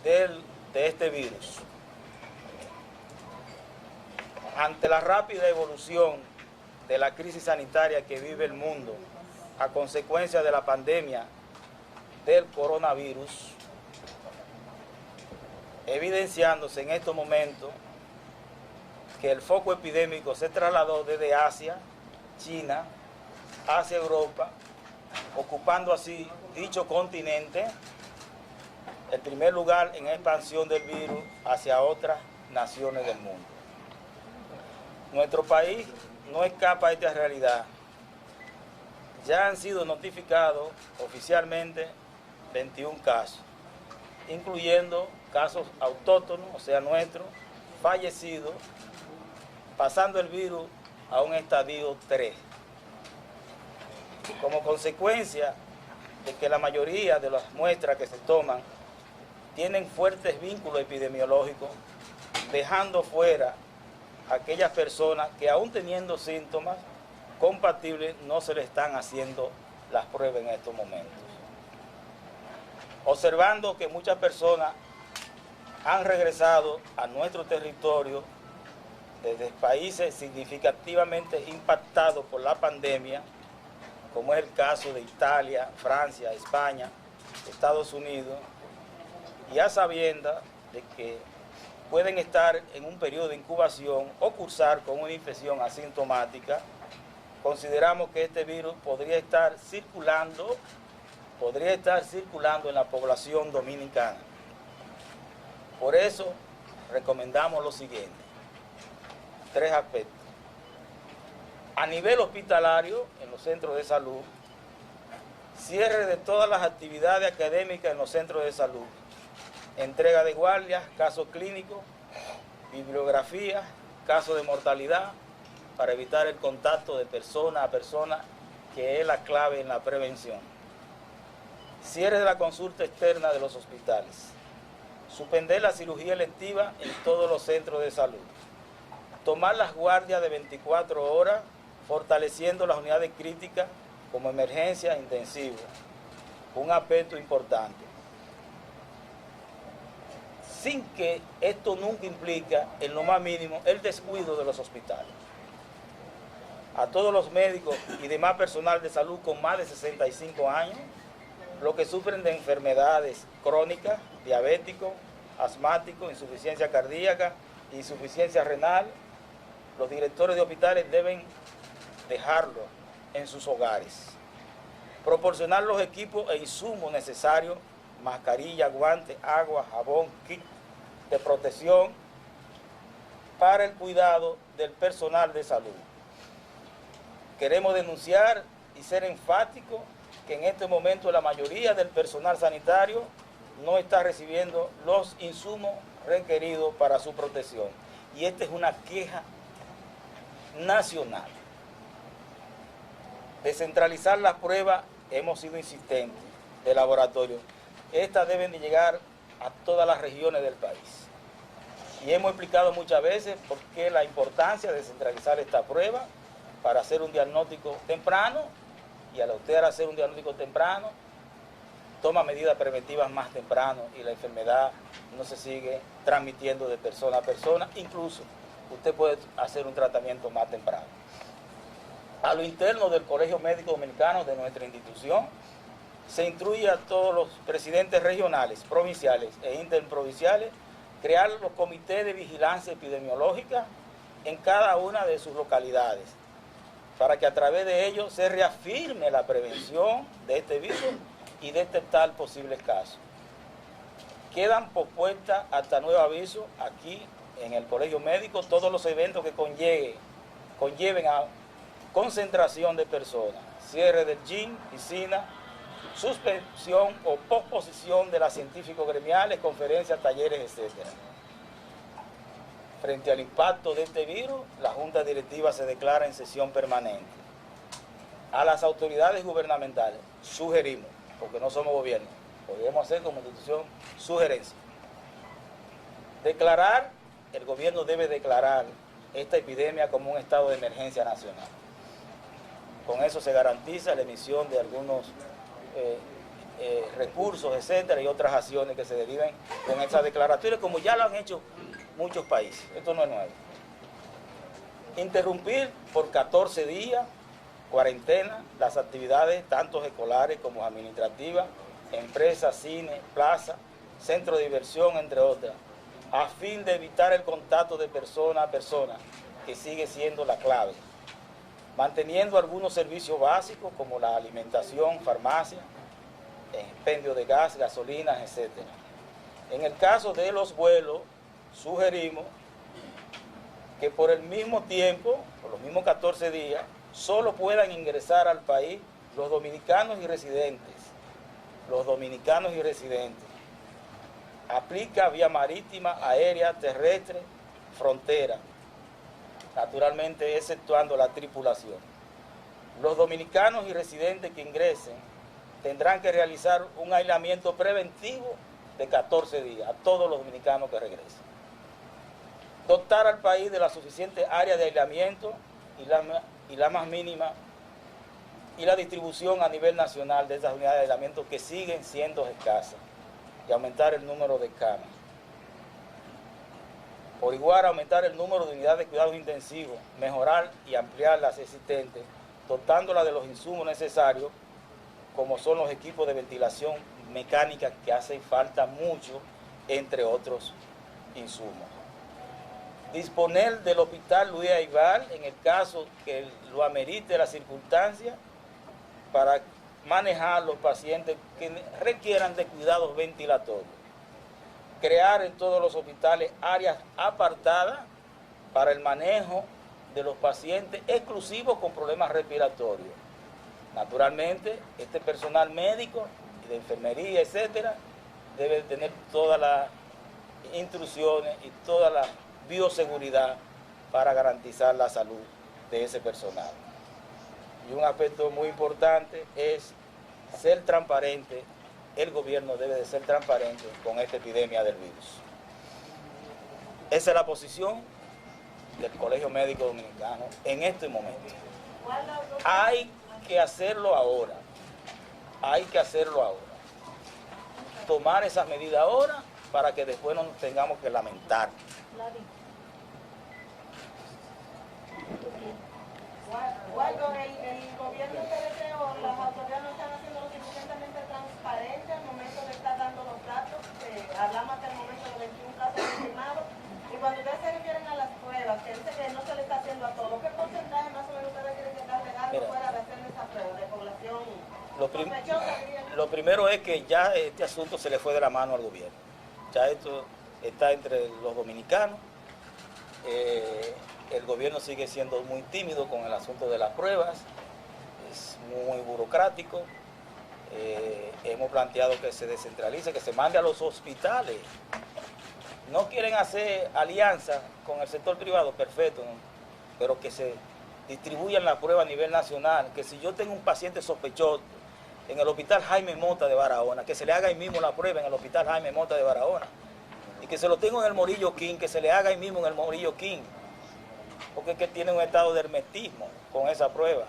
de este virus. Ante la rápida evolución de la crisis sanitaria que vive el mundo a consecuencia de la pandemia del coronavirus, evidenciándose en estos momentos que el foco epidémico se trasladó desde Asia, China, hacia Europa, ocupando así dicho continente el primer lugar en expansión del virus hacia otras naciones del mundo. Nuestro país no escapa a esta realidad. Ya han sido notificados oficialmente 21 casos, incluyendo casos autóctonos, o sea, nuestros, fallecidos, pasando el virus a un estadio 3. Como consecuencia de que la mayoría de las muestras que se toman tienen fuertes vínculos epidemiológicos, dejando fuera a aquellas personas que aún teniendo síntomas compatibles no se le están haciendo las pruebas en estos momentos. Observando que muchas personas han regresado a nuestro territorio desde países significativamente impactados por la pandemia, como es el caso de Italia, Francia, España, Estados Unidos, y a sabiendas de que pueden estar en un periodo de incubación o cursar con una infección asintomática, consideramos que este virus podría estar circulando en la población dominicana. Por eso recomendamos lo siguiente: 3 aspectos. A nivel hospitalario, en los centros de salud, cierre de todas las actividades académicas en los centros de salud, entrega de guardias, casos clínicos, bibliografía, casos de mortalidad, para evitar el contacto de persona a persona, que es la clave en la prevención. Cierre de la consulta externa de los hospitales. Suspender la cirugía electiva en todos los centros de salud. Tomar las guardias de 24 horas, fortaleciendo las unidades críticas como emergencia intensiva. Un aspecto importante. Sin que esto nunca implica, en lo más mínimo, el descuido de los hospitales. A todos los médicos y demás personal de salud con más de 65 años, los que sufren de enfermedades crónicas, diabéticos, asmáticos, insuficiencia cardíaca, insuficiencia renal, los directores de hospitales deben dejarlo en sus hogares. Proporcionar los equipos e insumos necesarios, mascarilla, guantes, agua, jabón, kit de protección para el cuidado del personal de salud. Queremos denunciar y ser enfáticos que en este momento la mayoría del personal sanitario no está recibiendo los insumos requeridos para su protección. Y esta es una queja nacional. Descentralizar las pruebas, hemos sido insistentes, de laboratorio. Estas deben de llegar a todas las regiones del país. Y hemos explicado muchas veces por qué la importancia de centralizar esta prueba para hacer un diagnóstico temprano, y al usted hacer un diagnóstico temprano, toma medidas preventivas más temprano y la enfermedad no se sigue transmitiendo de persona a persona. Incluso usted puede hacer un tratamiento más temprano. A lo interno del Colegio Médico Dominicano de nuestra institución, se instruye a todos los presidentes regionales, provinciales e interprovinciales crear los comités de vigilancia epidemiológica en cada una de sus localidades, para que a través de ellos se reafirme la prevención de este virus y detectar posibles casos. Quedan pospuestas hasta nuevo aviso aquí en el Colegio Médico todos los eventos que conlleven a concentración de personas, cierre del gym, piscina, suspensión o posposición de las científicos gremiales, conferencias, talleres, etc. Frente al impacto de este virus, la Junta Directiva se declara en sesión permanente. A las autoridades gubernamentales sugerimos, porque no somos gobierno, podemos hacer como institución sugerencia. El gobierno debe declarar esta epidemia como un estado de emergencia nacional. Con eso se garantiza la emisión de algunos recursos, etcétera, y otras acciones que se deriven con esas declaratorias, como ya lo han hecho muchos países. Esto no es nuevo. Interrumpir por 14 días, cuarentena, las actividades tanto escolares como administrativas, empresas, cine, plaza, centro de diversión, entre otras, a fin de evitar el contacto de persona a persona, que sigue siendo la clave. Manteniendo algunos servicios básicos como la alimentación, farmacia, expendio de gas, gasolinas, etc. En el caso de los vuelos, sugerimos que por el mismo tiempo, por los mismos 14 días, solo puedan ingresar al país los dominicanos y residentes. Los dominicanos y residentes. Aplica vía marítima, aérea, terrestre, frontera, naturalmente exceptuando la tripulación. Los dominicanos y residentes que ingresen tendrán que realizar un aislamiento preventivo de 14 días a todos los dominicanos que regresen. Dotar al país de la suficiente área de aislamiento y la más mínima y la distribución a nivel nacional de esas unidades de aislamiento que siguen siendo escasas y aumentar el número de camas. Por igual, aumentar el número de unidades de cuidados intensivos, mejorar y ampliar las existentes, dotándolas de los insumos necesarios, como son los equipos de ventilación mecánica que hacen falta mucho, entre otros insumos. Disponer del hospital Luis Aybar, en el caso que lo amerite la circunstancia, para manejar los pacientes que requieran de cuidados ventilatorios. Crear en todos los hospitales áreas apartadas para el manejo de los pacientes exclusivos con problemas respiratorios. Naturalmente, este personal médico y de enfermería, etcétera, debe tener todas las instrucciones y toda la bioseguridad para garantizar la salud de ese personal. Y un aspecto muy importante es ser transparente. El gobierno debe de ser transparente con esta epidemia del virus. Esa es la posición del Colegio Médico Dominicano en este momento. Hay que hacerlo ahora. Hay que hacerlo ahora. Tomar esas medidas ahora para que después no nos tengamos que lamentar. Cuando el gobierno PDT o las autoridades no están haciendo lo suficientemente transparente al momento de estar dando los datos, hablamos hasta el momento de 21 casos confirmados, y cuando ustedes se refieren a las pruebas, que dice que no se le está haciendo a todos, ¿qué porcentaje más o menos ustedes tienen que estar regando fuera de hacerle esa prueba de población sospechosa? Lo primero es que ya este asunto se le fue de la mano al gobierno. Ya esto está entre los dominicanos. El gobierno sigue siendo muy tímido con el asunto de las pruebas, es muy burocrático. Hemos planteado que se descentralice, que se mande a los hospitales. No quieren hacer alianza con el sector privado, perfecto, ¿no? Pero que se distribuyan las pruebas a nivel nacional, que si yo tengo un paciente sospechoso en el hospital Jaime Mota de Barahona, que se le haga ahí mismo la prueba en el hospital Jaime Mota de Barahona, y que se lo tengo en el Morillo King, que se le haga ahí mismo en el Morillo King, porque es que tiene un estado de hermetismo con esa prueba.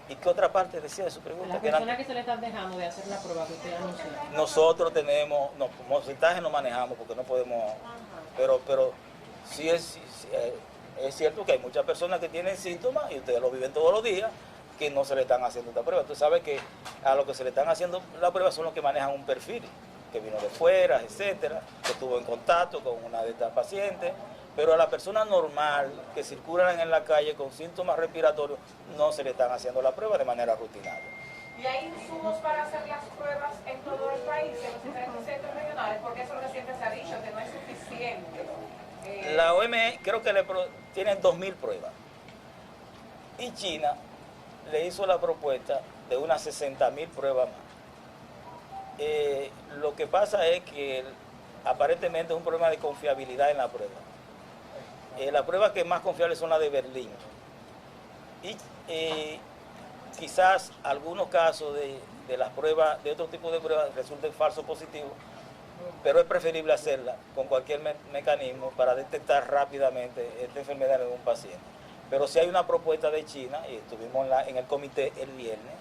¿Y qué otra parte decía de su pregunta? Las personas que se le están dejando de hacer la prueba que usted anunció. Nosotros tenemos, no, porcentajes no manejamos porque no podemos, pero sí es cierto que hay muchas personas que tienen síntomas, y ustedes lo viven todos los días, que no se le están haciendo esta prueba. Tú sabes que a los que se le están haciendo la prueba son los que manejan un perfil, que vino de fuera, etcétera, que estuvo en contacto con una de estas pacientes. Pero a la persona normal que circulan en la calle con síntomas respiratorios no se le están haciendo la prueba de manera rutinaria. ¿Y hay insumos para hacer las pruebas en todo el país, en los diferentes centros regionales? Porque eso reciente se ha dicho, que no es suficiente. La OMS creo que tiene 2.000 pruebas. Y China le hizo la propuesta de unas 60.000 pruebas más. Lo que pasa es que aparentemente es un problema de confiabilidad en la prueba. Las pruebas que más confiables son las de Berlín. Y quizás algunos casos de las pruebas, de otro tipo de pruebas, resulten falsos positivos, pero es preferible hacerla con cualquier mecanismo para detectar rápidamente esta enfermedad en un paciente. Pero si hay una propuesta de China, y estuvimos en el comité el viernes,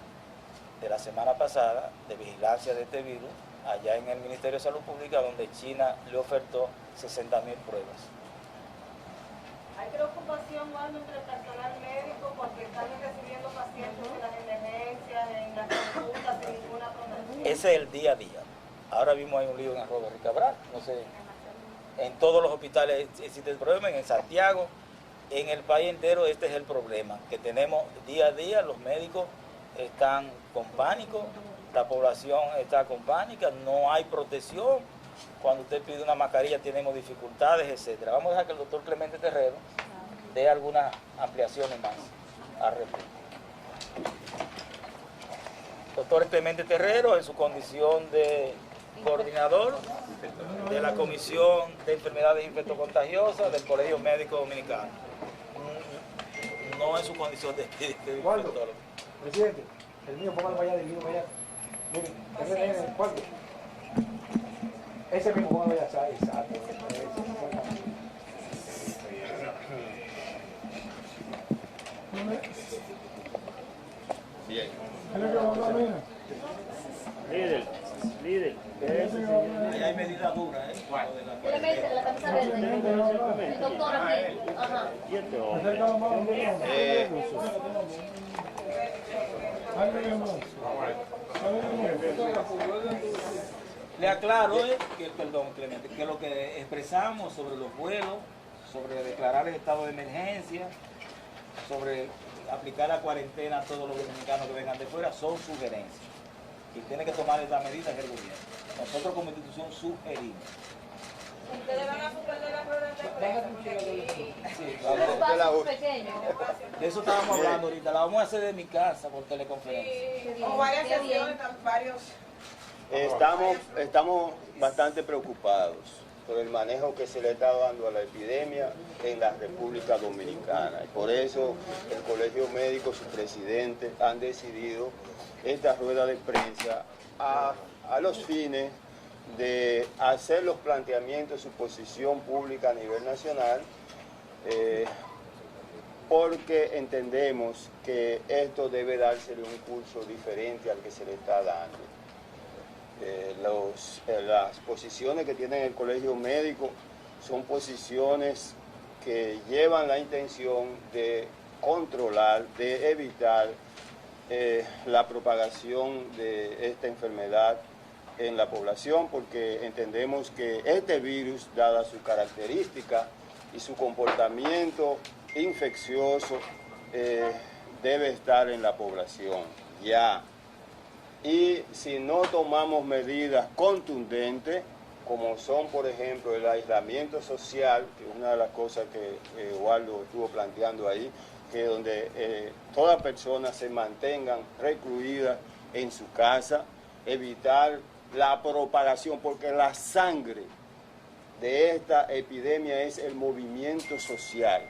de la semana pasada de vigilancia de este virus allá en el Ministerio de Salud Pública, donde China le ofertó 60.000 pruebas. Hay preocupación, Waldo, entre el personal médico porque están recibiendo pacientes en las emergencias, en las consultas, sin ninguna protección. Ese es el día a día. Ahora mismo hay un lío en Arroyo Ricabral, no sé, en todos los hospitales existe el problema, en Santiago, en el país entero este es el problema, que tenemos día a día, los médicos están con pánico, la población está con pánica, no hay protección, cuando usted pide una mascarilla tenemos dificultades, etcétera. Vamos a dejar que el doctor Clemente Terrero dé algunas ampliaciones más al respecto. Doctor Clemente Terrero, en su condición de coordinador de la Comisión de Enfermedades Infectocontagiosas del Colegio Médico Dominicano. No en su condición de infectólogo. Presidente, el mío, póngalo para allá, del mío para allá. Miren, el cuarto. Ese mismo, póngalo allá, exacto. Bien. Líder. Ahí hay medidas duras, ¿eh? Clemente, la camisa verde. El doctor aquí. Ajá. ¿Y este hombre? Le aclaro perdón, Clemente, que lo que expresamos sobre los vuelos, sobre declarar el estado de emergencia, sobre aplicar la cuarentena a todos los dominicanos que vengan de fuera, son sugerencias. Y tiene que tomar esta medida es el gobierno. Nosotros como institución sugerimos. Ustedes van a suspender las ruedas de prensa porque aquí... Sí, Un espacio pequeño. de eso estábamos hablando ahorita, la vamos a hacer de mi casa por teleconferencia. Sí, o varias sesiones, varios... Estamos bastante preocupados por el manejo que se le está dando a la epidemia en la República Dominicana. Y por eso el Colegio Médico, su presidente, han decidido esta rueda de prensa a los fines de hacer los planteamientos, su posición pública a nivel nacional, porque entendemos que esto debe dársele un curso diferente al que se le está dando. Las posiciones que tiene el Colegio Médico son posiciones que llevan la intención de controlar, de evitar la propagación de esta enfermedad en la población, porque entendemos que este virus, dada su característica y su comportamiento infeccioso, debe estar en la población ya. Y si no tomamos medidas contundentes, como son, por ejemplo, el aislamiento social, que es una de las cosas que Waldo estuvo planteando ahí, que donde todas personas se mantengan recluidas en su casa, evitar la propagación, porque la sangre de esta epidemia es el movimiento social,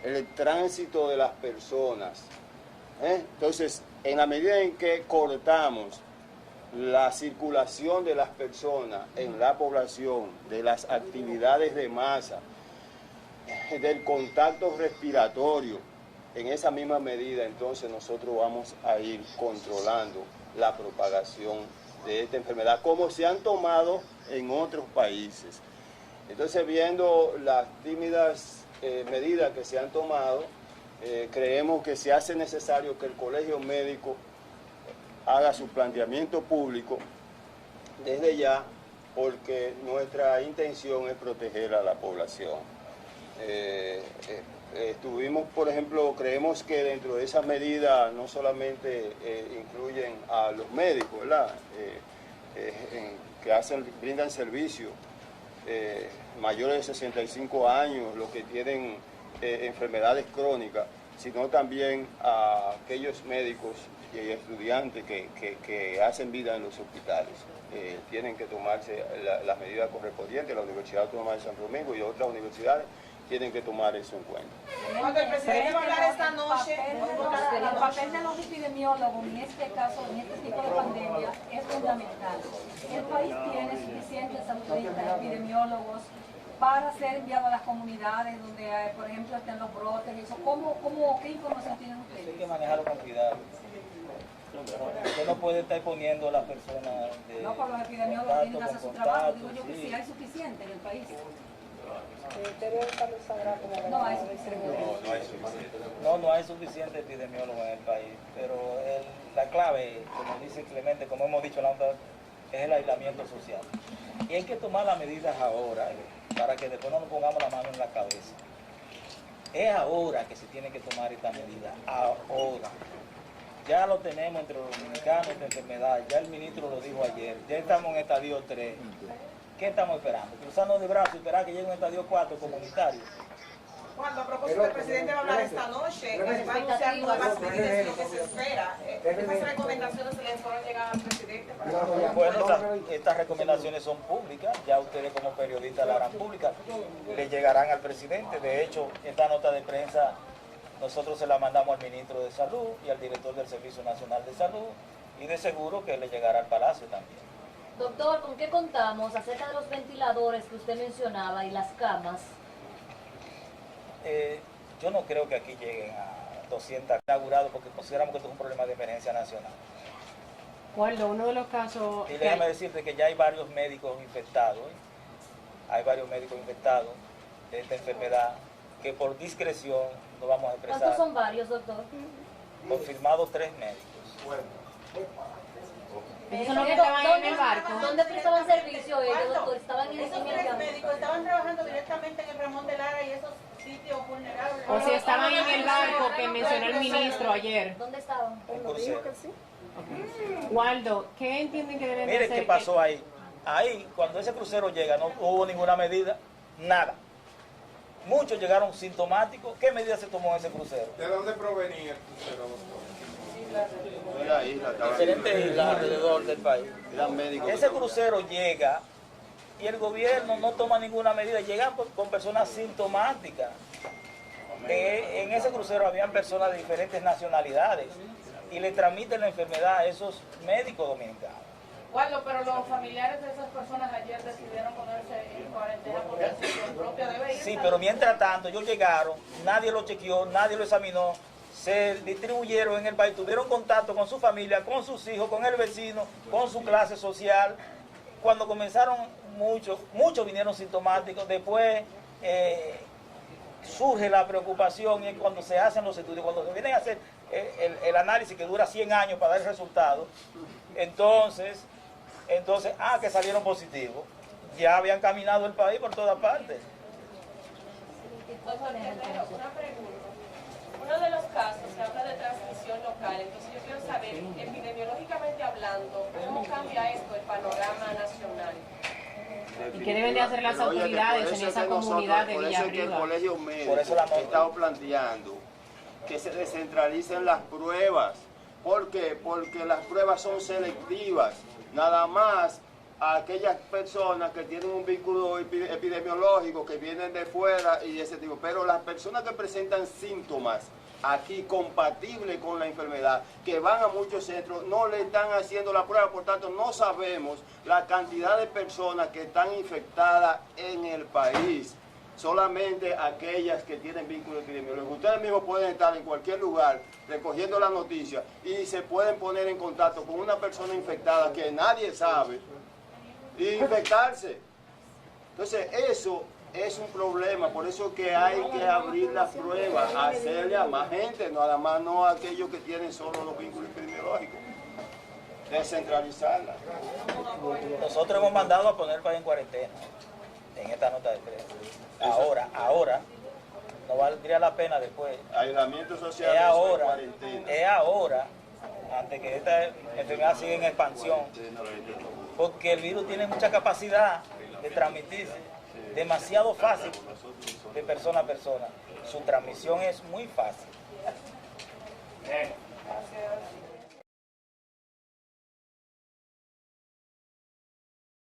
el tránsito de las personas. Entonces, en la medida en que cortamos la circulación de las personas en la población, de las actividades de masa, del contacto respiratorio, en esa misma medida entonces nosotros vamos a ir controlando la propagación de esta enfermedad, como se han tomado en otros países. Entonces, viendo las tímidas medidas que se han tomado, creemos que se hace necesario que el Colegio Médico haga su planteamiento público desde ya, porque nuestra intención es proteger a la población. Estuvimos, por ejemplo, creemos que dentro de esas medidas no solamente incluyen a los médicos, ¿verdad? Que brindan servicio, mayores de 65 años, los que tienen enfermedades crónicas, sino también a aquellos médicos y estudiantes que hacen vida en los hospitales. Tienen que tomarse las medidas correspondientes. La Universidad Autónoma de Santo Domingo y otras universidades tienen que tomar eso en cuenta. Cuando el presidente va a hablar esta noche... El papel de los epidemiólogos en este caso, en este tipo de pandemia, es fundamental. El país tiene suficientes autoridades, epidemiólogos, para ser enviado a las comunidades donde, por ejemplo, estén los brotes y eso. ¿Qué información tienen ustedes? Hay que manejarlo con cuidado. Usted no puede estar poniendo a las personas de No, por los epidemiólogos tienen que hacer su trabajo. Digo yo que sí hay suficiente en el país. No hay suficiente. No hay suficiente epidemiólogo en el país, pero la clave, como dice Clemente, como hemos dicho la otra, es el aislamiento social. Y hay que tomar las medidas ahora, para que después no nos pongamos la mano en la cabeza. Es ahora que se tiene que tomar esta medida, ahora. Ya lo tenemos entre los dominicanos, esta enfermedad, ya el ministro lo dijo ayer, ya estamos en estadio 3. ¿Qué estamos esperando? Cruzarnos de brazos y esperar que llegue un estadio 4 comunitario. Cuando a propósito el presidente va a hablar esta noche, va a anunciar nuevas medidas de lo que se espera. Esas recomendaciones se le fueron llegar al presidente. Bueno, estas recomendaciones son públicas, ya ustedes como periodistas la harán pública, le llegarán al presidente. De hecho, esta nota de prensa nosotros se la mandamos al ministro de Salud y al director del Servicio Nacional de Salud, y de seguro que le llegará al Palacio también. Doctor, ¿con qué contamos acerca de los ventiladores que usted mencionaba y las camas? Yo no creo que aquí lleguen a 200 inaugurados porque consideramos que esto es un problema de emergencia nacional. Waldo, uno de los casos... Y déjame decirte que ya hay varios médicos infectados, hay varios médicos infectados de esta enfermedad que por discreción no vamos a expresar. ¿Cuántos son varios, doctor? Confirmados 3 médicos. ¿Esos son los que estaban en el barco? ¿Dónde prestaban servicio ellos, doctor? ¿Estaban en Esos 3 médicos estaban trabajando directamente en el Ramón de Lara y esos sitios vulnerables. O si estaban en el barco que mencionó el ministro ayer. ¿Dónde estaban? En crucero. Waldo, ¿qué entienden que deben de Mire hacer? qué pasó ahí. Ahí, cuando ese crucero llega, no hubo ninguna medida, nada. Muchos llegaron sintomáticos. ¿Qué medida se tomó en ese crucero? ¿De dónde provenía el crucero, doctor? De la isla, Diferentes islas alrededor del país. eran médicos. Ese crucero llega y el gobierno no toma ninguna medida. Llegan con personas sintomáticas. En ese crucero habían personas de diferentes nacionalidades y le transmiten la enfermedad a esos médicos dominicanos. Waldo, pero los familiares de esas personas ayer decidieron ponerse en cuarentena por decisión propia de ellos. Sí, pero mientras tanto ellos llegaron, nadie lo chequeó, nadie lo examinó, se distribuyeron en el país, tuvieron contacto con su familia, con sus hijos, con el vecino, con su clase social. Cuando comenzaron muchos vinieron sintomáticos, después surge la preocupación y es cuando se hacen los estudios, cuando se vienen a hacer el análisis que dura 100 años para dar el resultado, entonces, que salieron positivos. Ya habían caminado el país por todas partes. Doctor Guerrero, una pregunta. Uno de los casos se habla de transmisión local, entonces yo quiero saber, epidemiológicamente hablando, ¿cómo cambia esto el panorama nacional? ¿Y qué deben de hacer las autoridades en esa comunidad de Por eso es que el Villarriba? Colegio Médico Por eso la ha estado planteando que se descentralicen las pruebas. ¿Por qué? Porque las pruebas son selectivas. Nada más a aquellas personas que tienen un vínculo epidemiológico, que vienen de fuera y ese tipo. Pero las personas que presentan síntomas aquí compatibles con la enfermedad, que van a muchos centros, no le están haciendo la prueba, por tanto no sabemos la cantidad de personas que están infectadas en el país. Solamente aquellas que tienen vínculo epidemiológico. Ustedes mismos pueden estar en cualquier lugar recogiendo la noticia y se pueden poner en contacto con una persona infectada que nadie sabe y infectarse. Entonces eso es un problema, por eso que hay que abrir las pruebas, hacerle a más gente, nada más no a aquellos que tienen solo los vínculos epidemiológicos. Descentralizarla. Nosotros hemos mandado a poner el país en cuarentena en esta nota de prensa. Ahora, no valdría la pena después. Aislamiento social, Es ahora, antes que esta enfermedad siga en expansión, porque el virus tiene mucha capacidad de transmitirse, demasiado fácil de persona a persona. Su transmisión es muy fácil. Gracias.